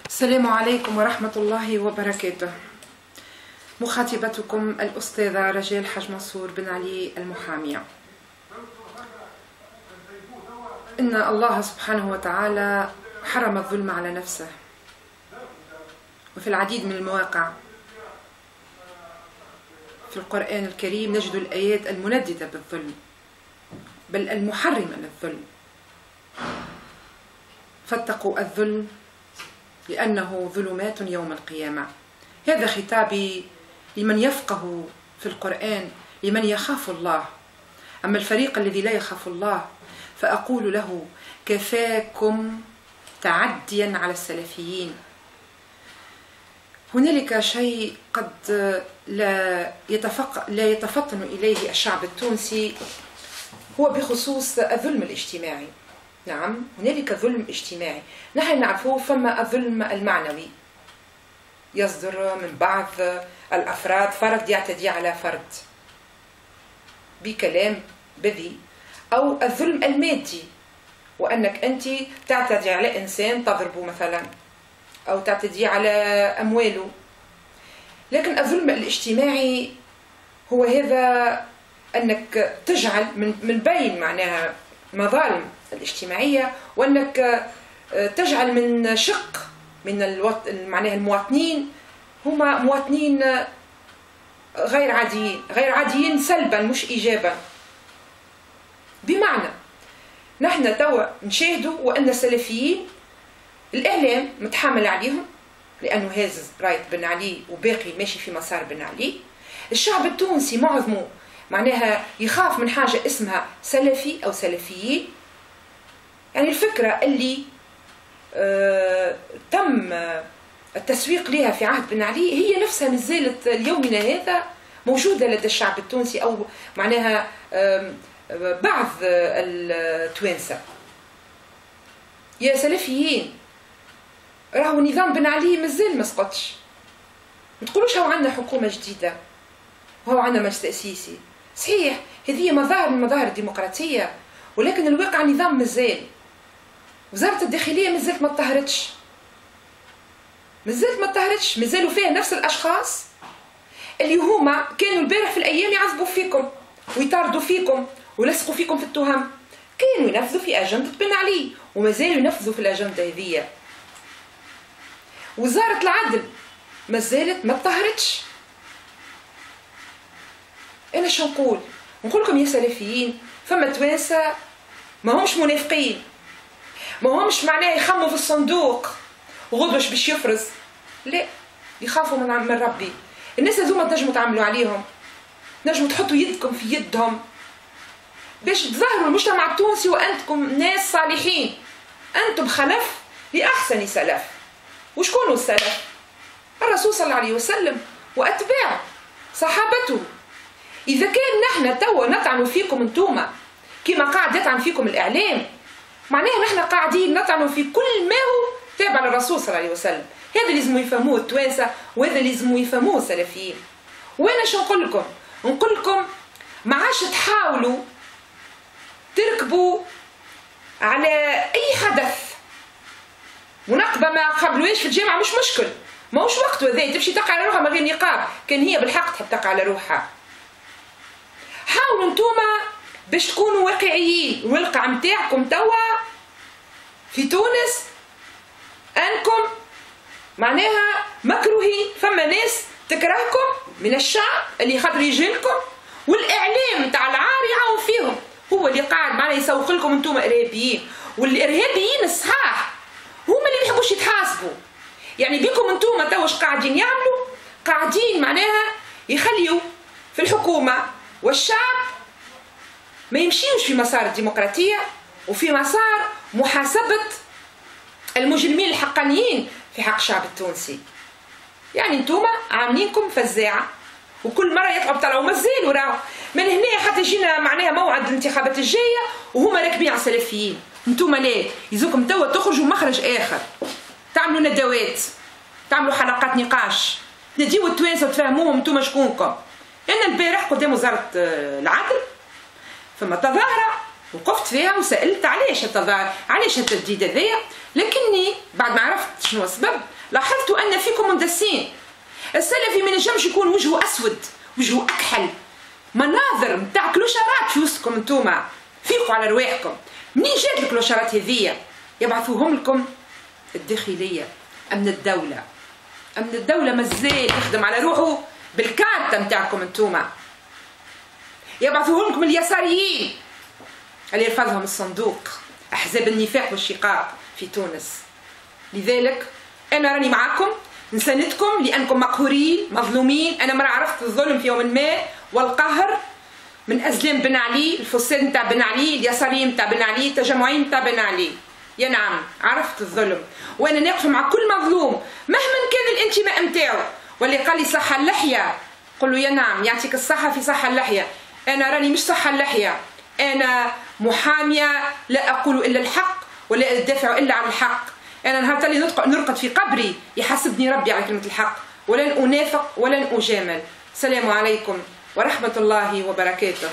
السلام عليكم ورحمة الله وبركاته. مخاطبتكم الأستاذة رجال حاج منصور بن علي المحامية. إن الله سبحانه وتعالى حرم الظلم على نفسه، وفي العديد من المواقع في القرآن الكريم نجد الآيات المنددة بالظلم، بل المحرمة للظلم. فاتقوا الظلم لأنه ظلمات يوم القيامة. هذا خطابي لمن يفقه في القرآن، لمن يخاف الله. أما الفريق الذي لا يخاف الله فأقول له: كفاكم تعديا على السلفيين. هنالك شيء قد لا يتفطن إليه الشعب التونسي، هو بخصوص الظلم الاجتماعي. نعم، هنالك ظلم اجتماعي. نحن نعرفه، فما الظلم المعنوي يصدر من بعض الأفراد، فرد يعتدي على فرد بكلام بذيء، أو الظلم المادي، وأنك أنت تعتدي على إنسان، تضربه مثلا أو تعتدي على أمواله. لكن الظلم الاجتماعي هو هذا، أنك تجعل من بين معناها مظالم الاجتماعية، وأنك تجعل من شق من معناها المواطنين هما مواطنين غير عاديين سلبا مش إيجابا. بمعنى نحن توا نشاهدوا وأن السلفيين الإعلام متحامل عليهم، لأنه هازز راية بن علي وباقي ماشي في مسار بن علي. الشعب التونسي معظمه معناها يخاف من حاجة اسمها سلفي أو سلفيين. يعني الفكرة اللي تم التسويق لها في عهد بن علي هي نفسها مازالت اليومنا هذا موجودة لدى الشعب التونسي، أو معناها بعض التوانسة. يا سلفيين، راهو نظام بن علي مازال ما سقطش. ما تقولوش هو عندنا حكومة جديدة وهو عندنا مجلس تأسيسي. صحيح هذه مظاهر من مظاهر الديمقراطية، ولكن الواقع نظام مازال. وزارة الداخلية مازالت ما طهرتش، مازالوا فيها نفس الأشخاص اللي هما كانوا البارح في الأيام يعذبوا فيكم ويطاردوا فيكم ويلصقوا فيكم في التهم. كانوا ينفذوا في أجندة بن علي ومازالوا ينفذوا في الأجندة هذية. وزارة العدل مازالت ما طهرتش. أنا شو نقول لكم يا سلفيين؟ فما توانسة ما همش منافقين، ما همش معناه يخموا في الصندوق وغدوش باش يفرز، لا، يخافوا من ربي. الناس هذوما تنجموا تعملوا عليهم، تنجموا تحطوا يدكم في يدهم باش تظهروا المجتمع التونسي وأنتم ناس صالحين، أنتم خلف لأحسن سلف. وشكونوا السلف؟ الرسول صلى الله عليه وسلم وأتباعه صحابته. إذا كان نحن توا نطعن فيكم انتوما كما قاعد يطعن فيكم الإعلام، معناها نحن قاعدين نطعن في كل ما هو تابع للرسول صلى الله عليه وسلم. هذا لازم يفهموه التوانسة، وهذا لازم يفهموه السلفيين. وأنا شو نقول لكم ما عادش تحاولوا تركبوا على أي حدث مناقبة ما قبلوش في الجامعة، مش مشكل، ما هوش وقت هذا تمشي تقع على روحها من غير نقاب، كان هي بالحق تحب تقع على روحها. حاولوا انتوما باش تكونوا واقعيين. والواقع متاعكم توا في تونس انكم معناها مكروهين. فما ناس تكرهكم من الشعب اللي خاطر يجيلكم، والاعلام نتاع العار يعاون فيهم، هو اللي قاعد معناها يسوق لكم انتوما ارهابيين. والارهابيين الصحاح هما اللي ما يحبوش يتحاسبوا. يعني بيكم انتوما توا واش قاعدين يعملوا؟ قاعدين معناها يخليوا في الحكومة والشعب ما يمشيوش في مسار الديمقراطية وفي مسار محاسبة المجرمين الحقانيين في حق الشعب التونسي. يعني انتوما عاملينكم فزاعة، وكل مرة يطلعوا مازالوا راهو من هنا حتى يجينا معناها موعد الانتخابات الجاية وهما راكبين على السلفيين. انتوما لا، يزوكم توا تخرجوا مخرج آخر، تعملوا ندوات، تعملوا حلقات نقاش، تناديو التوانسة وتفهموهم انتوما شكونكم. أنا البارح قدام وزارة العدل فما تظاهرة وقفت فيها وسألت علاش التظاهر، علاش التجديد هذايا، لكني بعد ما عرفت شنو السبب لاحظت أن فيكم مندسين. السلفي ما ينجمش يكون وجهه أسود، وجهه أكحل، مناظر متاع كلوشارات في وسطكم انتوما. فيقوا على رواحكم. منين جات الكلوشارات هذيا؟ يبعثوهم لكم الداخلية، أمن الدولة. أمن الدولة مازال يخدم على روحه بالكارتة متاعكم انتوما. يبعثوهم لكم اليساريين اللي يرفضهم الصندوق، أحزاب النفاق والشقاق في تونس. لذلك أنا راني معكم، نساندكم لأنكم مقهورين مظلومين. أنا مرة عرفت الظلم في يوم ما والقهر من أزلام بن علي، الفساد نتاع بن علي، اليساريين نتاع بن علي، التجمعين نتاع بن علي. يا نعم عرفت الظلم، وأنا نقف مع كل مظلوم مهما كان الانتماء نتاعو. واللي قال لي صح اللحية قل له يا نعم يعطيك الصحة في صح اللحية. أنا راني مش صح اللحية، أنا محامية لا أقول إلا الحق ولا أدافع إلا عن الحق. أنا نهار اللي نرقد في قبري يحاسبني ربي على كلمة الحق، ولن أنافق ولن أجامل. السلام عليكم ورحمة الله وبركاته.